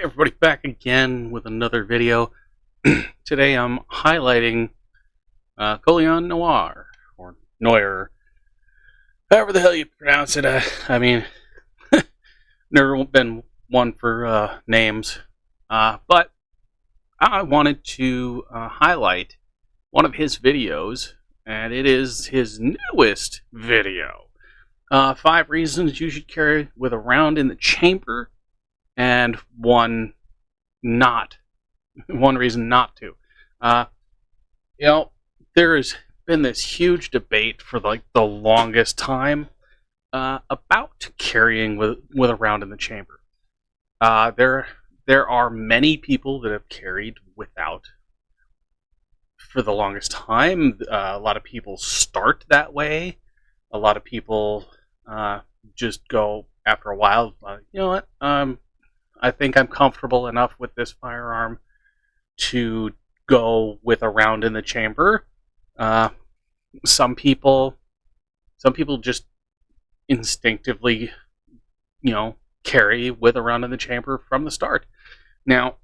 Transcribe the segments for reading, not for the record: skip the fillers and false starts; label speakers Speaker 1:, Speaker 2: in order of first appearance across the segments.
Speaker 1: Everybody, back again with another video. Today I'm highlighting Colion Noir, or Noir, however the hell you pronounce it. I mean, never been one for names, but I wanted to highlight one of his videos, and it is his newest video. 5 reasons you should carry with a round in the chamber, and one reason not to. There has been this huge debate for like the longest time about carrying with a round in the chamber. There are many people that have carried without for the longest time. A lot of people start that way. A lot of people just go after a while. You know what? I think I'm comfortable enough with this firearm to go with a round in the chamber. Some people just instinctively, carry with a round in the chamber from the start. Now,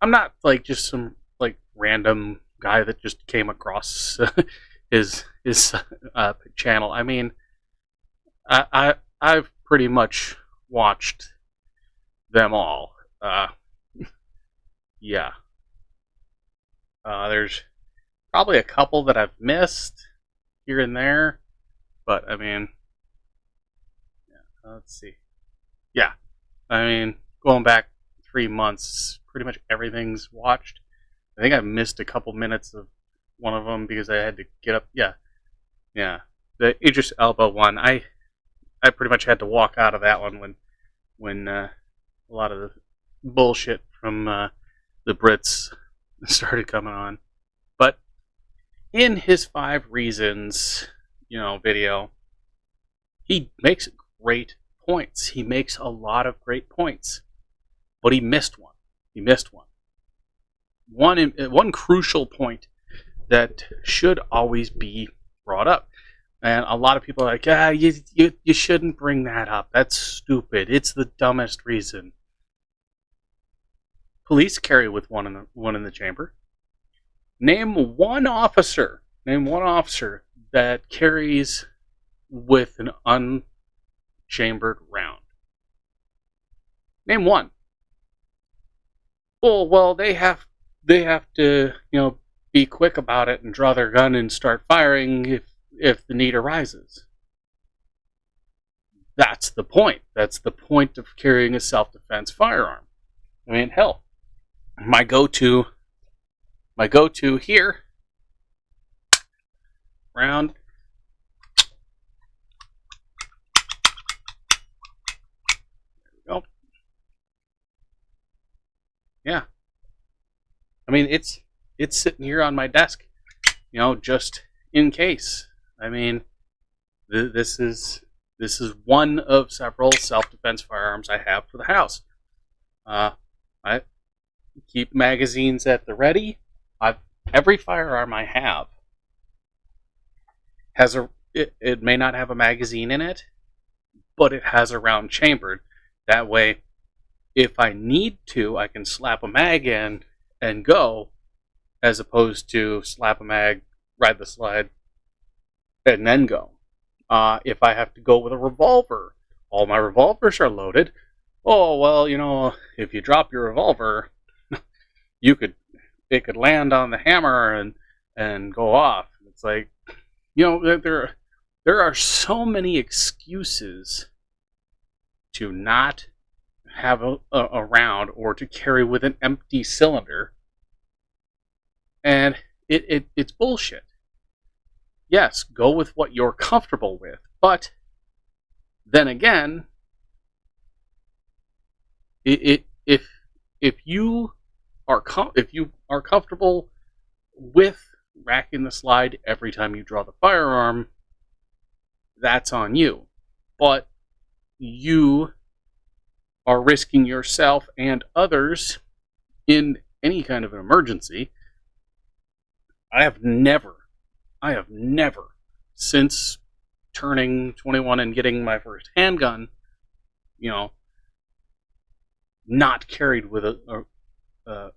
Speaker 1: I'm not like just some like random guy that just came across his channel. I mean, I've pretty much watched them all. Yeah. There's probably a couple that I've missed here and there, but I mean, let's see. Yeah, I mean, going back 3 months, pretty much everything's watched. I think I missed a couple minutes of one of them because I had to get up. Yeah. The Idris Elba one, I pretty much had to walk out of that one when a lot of the bullshit from the Brits started coming on. But in his 5 reasons, video, he makes great points. He makes a lot of great points, but he missed one. One crucial point that should always be brought up. And a lot of people are like, you shouldn't bring that up. That's stupid. It's the dumbest reason. Police carry with one in the chamber. Name one officer that carries with an unchambered round. Name one. Well, they have to, be quick about it and draw their gun and start firing if the need arises. That's the point. That's the point of carrying a self-defense firearm. I mean, hell, my go-to here, round. There we go. Yeah. I mean, it's sitting here on my desk, just in case. I mean, this is one of several self-defense firearms I have for the house. I keep magazines at the ready. Every firearm I have has it may not have a magazine in it, but it has a round chambered. That way, if I need to, I can slap a mag in and go, as opposed to slap a mag, ride the slide, and then go. If I have to go with a revolver, all my revolvers are loaded. Oh, well, if you drop your revolver, it could land on the hammer and go off. It's like, there are so many excuses to not have a round or to carry with an empty cylinder, and it's bullshit. Yes, go with what you're comfortable with, but then again, if you are comfortable with racking the slide every time you draw the firearm, that's on you. But you are risking yourself and others in any kind of an emergency. I have never, since turning 21 and getting my first handgun, not carried with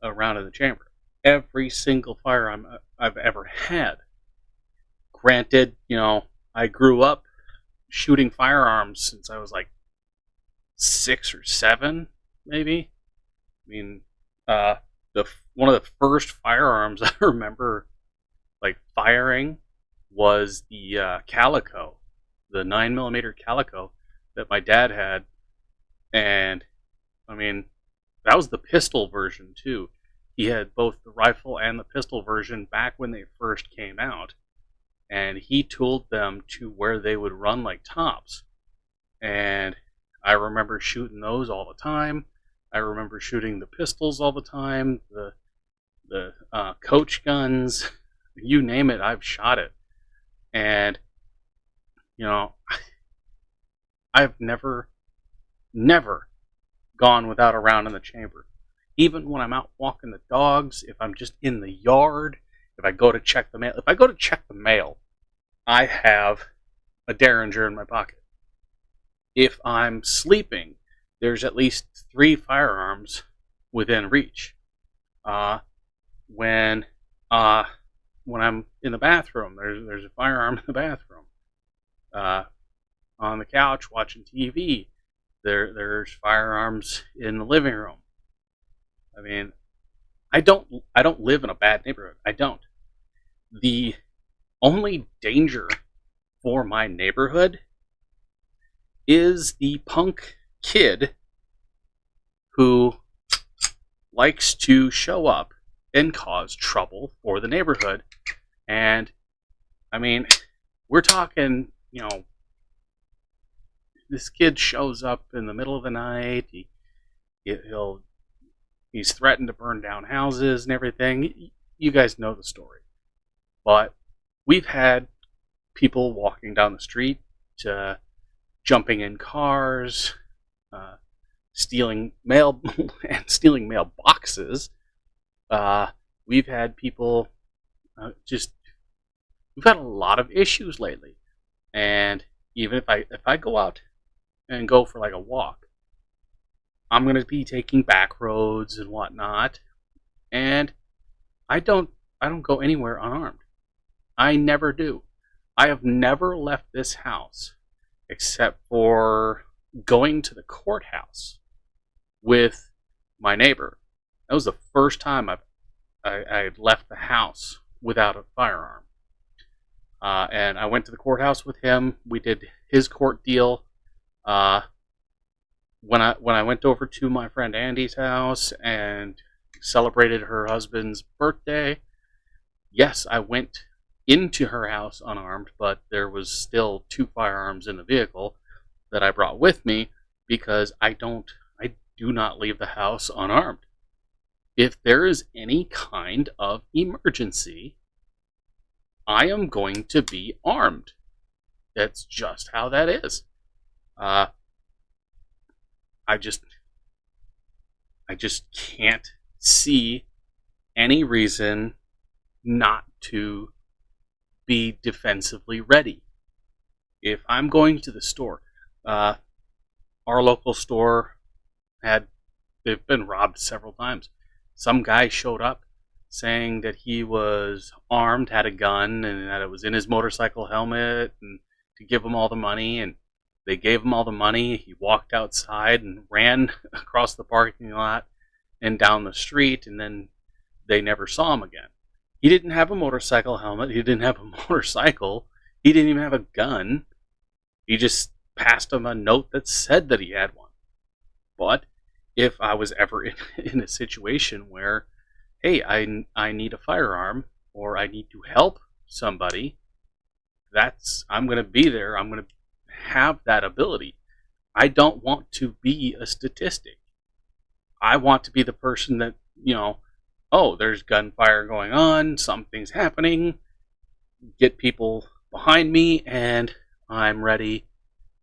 Speaker 1: around in the chamber. Every single firearm I've ever had. Granted, I grew up shooting firearms since I was like 6 or 7, maybe. I mean, uh, the one of the first firearms I remember like firing was the Calico, the 9mm Calico that my dad had, and I mean that was the pistol version too. He had both the rifle and the pistol version back when they first came out, and he tooled them to where they would run like tops. And I remember shooting those all the time. I remember shooting the pistols all the time, the coach guns, you name it, I've shot it. And you know, I've never gone without a round in the chamber. Even when I'm out walking the dogs, if I'm just in the yard, if I go to check the mail, I have a Derringer in my pocket. If I'm sleeping, there's at least 3 firearms within reach. Uh, when uh, when I'm in the bathroom, there's a firearm in the bathroom. Uh, on the couch watching TV, there's firearms in the living room. I mean, I don't live in a bad neighborhood. I don't. The only danger for my neighborhood is the punk kid who likes to show up and cause trouble for the neighborhood. And I mean, we're talking, this kid shows up in the middle of the night. He's threatened to burn down houses and everything. You guys know the story. But we've had people walking down the street, jumping in cars, stealing mail and stealing mail boxes. We've had people we've had a lot of issues lately. And even if I go out and go for like a walk, I'm going to be taking back roads and whatnot, and I don't go anywhere unarmed. I never do. I have never left this house except for going to the courthouse with my neighbor. That was the first time I left the house without a firearm. And I went to the courthouse with him. We did his court deal. When I went over to my friend Andy's house and celebrated her husband's birthday, yes, I went into her house unarmed, but there was still 2 firearms in the vehicle that I brought with me because I do not leave the house unarmed. If there is any kind of emergency, I am going to be armed. That's just how that is. I just can't see any reason not to be defensively ready. If I'm going to the store, our local store they've been robbed several times. Some guy showed up saying that he was armed, had a gun, and that it was in his motorcycle helmet, and to give him all the money. And they gave him all the money. He walked outside and ran across the parking lot and down the street, and then they never saw him again. He didn't have a motorcycle helmet. He didn't have a motorcycle. He didn't even have a gun. He just passed him a note that said that he had one. But if I was ever in a situation where, hey, I need a firearm or I need to help somebody, I'm going to be there. I'm going to have that ability. I don't want to be a statistic. I want to be the person that, oh, there's gunfire going on, something's happening, get people behind me, and I'm ready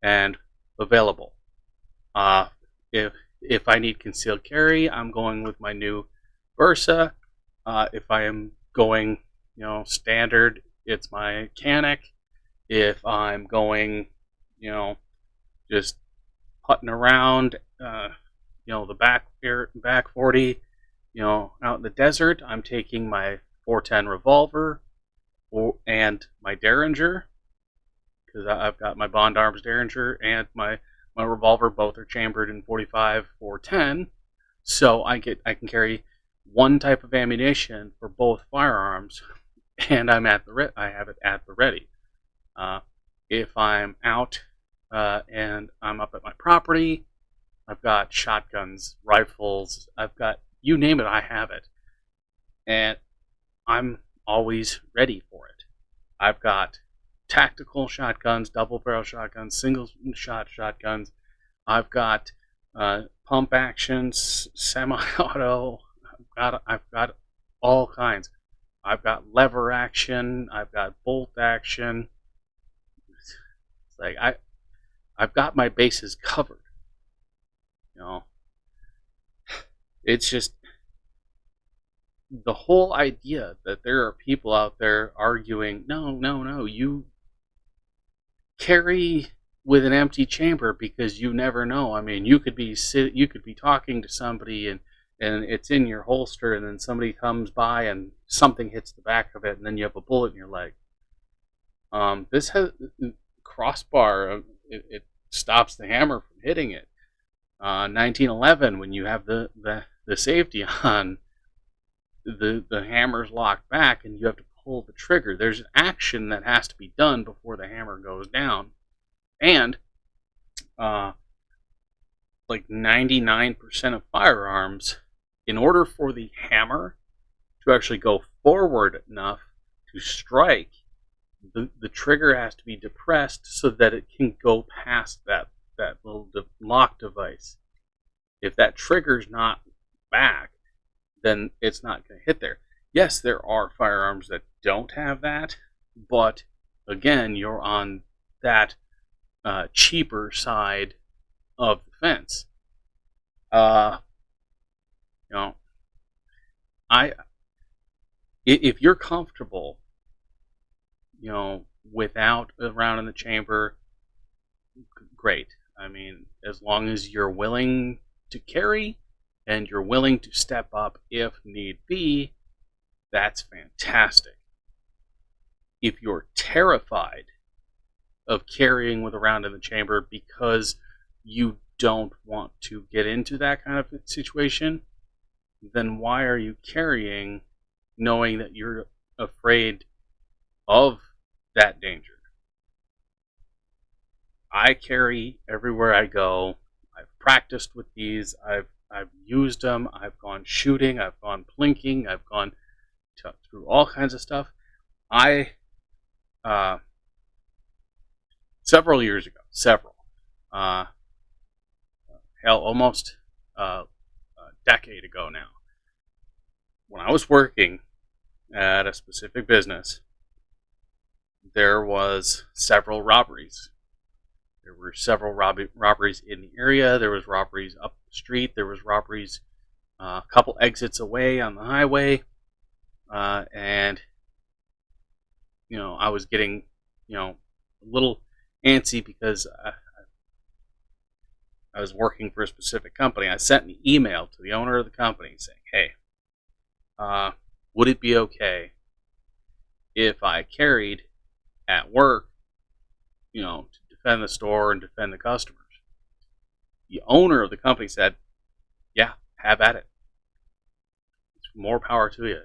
Speaker 1: and available. If I need concealed carry, I'm going with my new Versa. If I am going, standard, it's my Canic. If I'm going, just putting around, the back 40, out in the desert, I'm taking my 410 revolver and my Derringer, because I've got my Bond Arms Derringer and my revolver. Both are chambered in 45 410, so I can carry one type of ammunition for both firearms, and I have it at the ready. Uh, if I'm out and I'm up at my property, I've got shotguns, rifles. I've got, you name it, I have it, and I'm always ready for it. I've got tactical shotguns, double barrel shotguns, single shot shotguns. I've got pump actions, semi-auto. I've got all kinds. I've got lever action. I've got bolt action. It's like I've got my bases covered. You know, it's just the whole idea that there are people out there arguing, no, you carry with an empty chamber because you never know. I mean, you could be talking to somebody and it's in your holster, and then somebody comes by and something hits the back of it, and then you have a bullet in your leg. This has crossbar. It stops the hammer from hitting it. 1911, when you have the safety on, the hammer's locked back and you have to pull the trigger. There's an action that has to be done before the hammer goes down, and like 99% of firearms, in order for the hammer to actually go forward enough to strike, the trigger has to be depressed so that it can go past that little lock device. If that trigger's not back, then it's not going to hit there. Yes, there are firearms that don't have that, but again, you're on that cheaper side of the fence. Uh, you know, if you're comfortable, without a round in the chamber, great. I mean, as long as you're willing to carry and you're willing to step up if need be, that's fantastic. If you're terrified of carrying with a round in the chamber because you don't want to get into that kind of situation, then why are you carrying knowing that you're afraid of that danger? I carry everywhere I go. I've practiced with these. I've used them. I've gone shooting. I've gone plinking. I've gone through all kinds of stuff. I several years ago, almost a decade ago now, when I was working at a specific business, there was several robberies. There were several robberies in the area. There was robberies up the street. There was robberies a couple exits away on the highway. And, I was getting, a little antsy because I was working for a specific company. I sent an email to the owner of the company saying, hey, would it be okay if I carried at work, to defend the store and defend the customers? The owner of the company said, yeah, have at it. More power to you.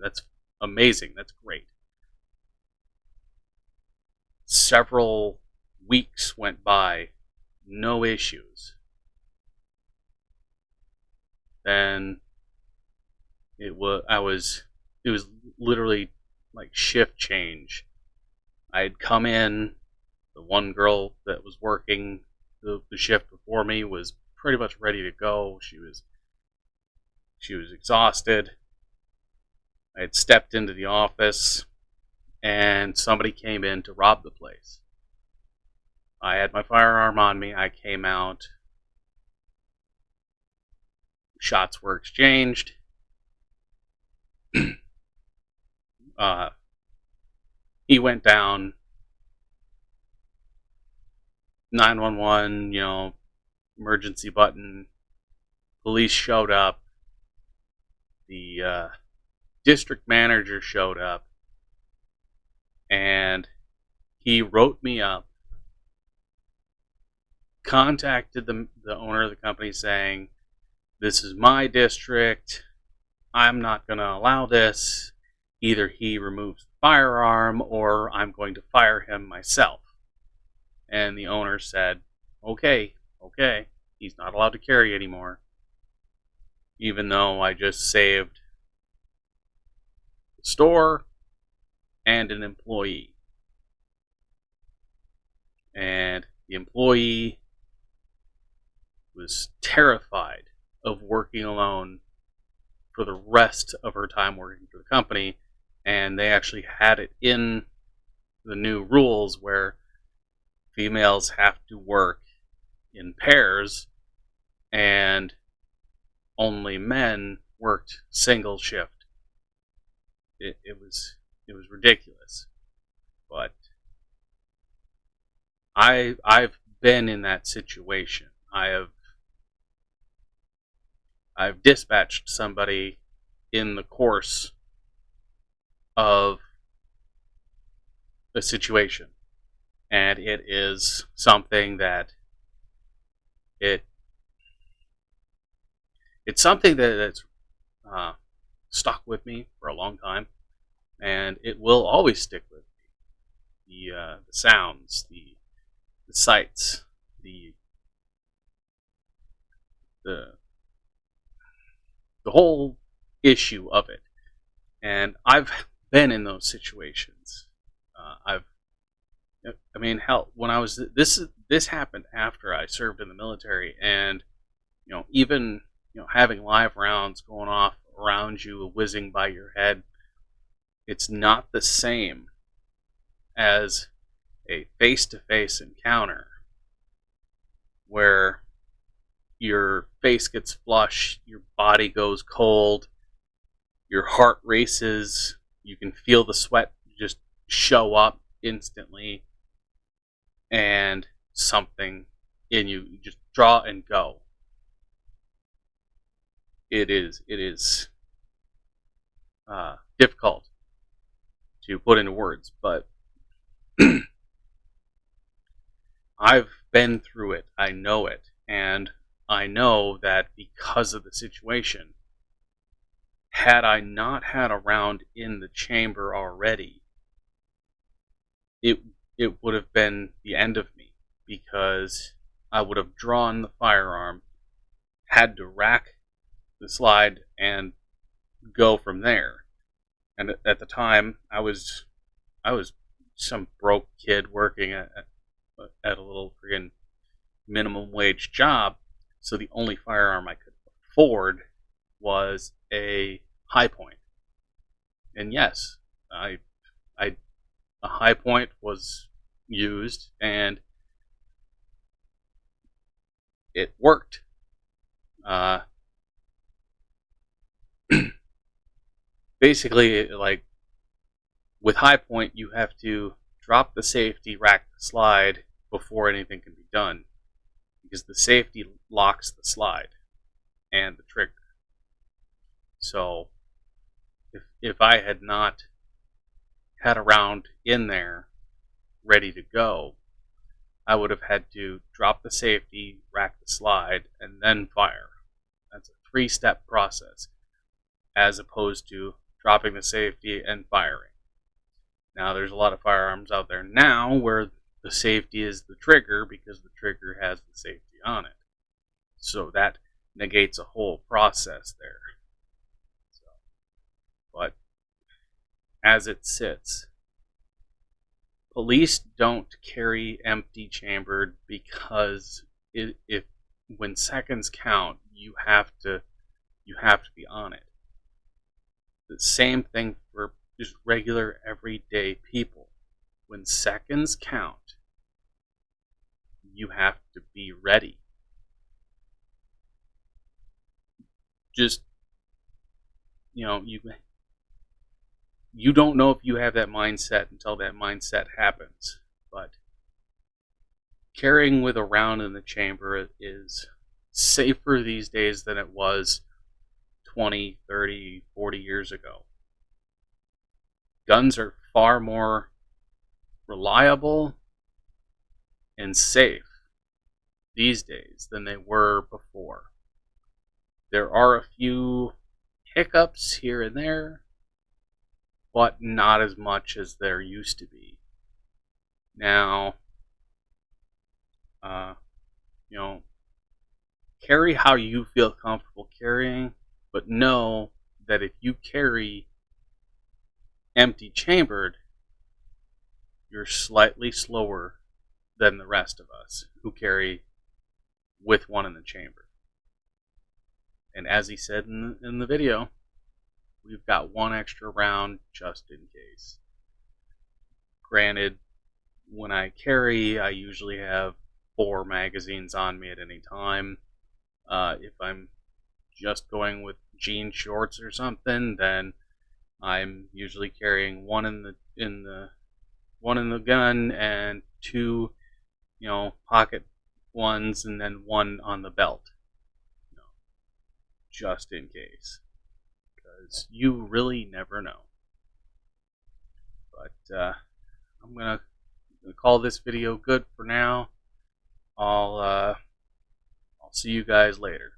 Speaker 1: That's amazing. That's great. Several weeks went by, no issues. Then it was literally like shift change. I had come in. The one girl that was working the shift before me was pretty much ready to go. She was exhausted. I had stepped into the office and somebody came in to rob the place. I had my firearm on me. I came out. Shots were exchanged. He went down. 911, emergency button Police showed up. The district manager showed up, and he wrote me up, contacted the owner of the company saying, "This is my district. I'm not going to allow this. Either he removes the firearm or I'm going to fire him myself." And the owner said, okay, he's not allowed to carry anymore. Even though I just saved the store and an employee. And the employee was terrified of working alone for the rest of her time working for the company. And they actually had it in the new rules where females have to work in pairs and only men worked single shift. It was ridiculous. But I've been in that situation. I've dispatched somebody in the course of a situation, and it is something that it's something that's stuck with me for a long time, and it will always stick with me. The sounds, the sights, the whole issue of it. And I've been in those situations. Hell, when I was this happened after I served in the military, and even having live rounds going off around you, whizzing by your head, it's not the same as a face-to-face encounter where your face gets flush, your body goes cold, your heart races, you can feel the sweat just show up instantly, and something in you just draw and go. It is difficult to put into words, but I've been through it. I know it, and I know that because of the situation, had I not had a round in the chamber already, it would have been the end of me, because I would have drawn the firearm, had to rack the slide, and go from there. And at the time, I was some broke kid working at a little friggin' minimum wage job, so the only firearm I could afford was a high point. And yes, a high point was used, and it worked. Basically, like with high point, you have to drop the safety, rack the slide before anything can be done, because the safety locks the slide and the trigger. So if I had not had a round in there ready to go, I would have had to drop the safety, rack the slide, and then fire. That's a 3-step process, as opposed to dropping the safety and firing. Now, there's a lot of firearms out there now where the safety is the trigger, because the trigger has the safety on it. So that negates a whole process there. But as it sits, police don't carry empty chambered, because when seconds count, you have to be on it. The same thing for just regular everyday people. When seconds count, you have to be ready. Just, you don't know if you have that mindset until that mindset happens. But carrying with a round in the chamber is safer these days than it was 20, 30, 40 years ago. Guns are far more reliable and safe these days than they were before. There are a few hiccups here and there, but not as much as there used to be. Now, uh, you know, carry how you feel comfortable carrying, but know that if you carry empty chambered, you're slightly slower than the rest of us who carry with one in the chamber. And as he said in the video, we've got one extra round just in case. Granted, when I carry, I usually have 4 magazines on me at any time. If I'm just going with jean shorts or something, then I'm usually carrying one in the gun and 2, pocket ones, and then 1 on the belt, just in case, because you really never know. But I'm gonna call this video good for now. I'll see you guys later.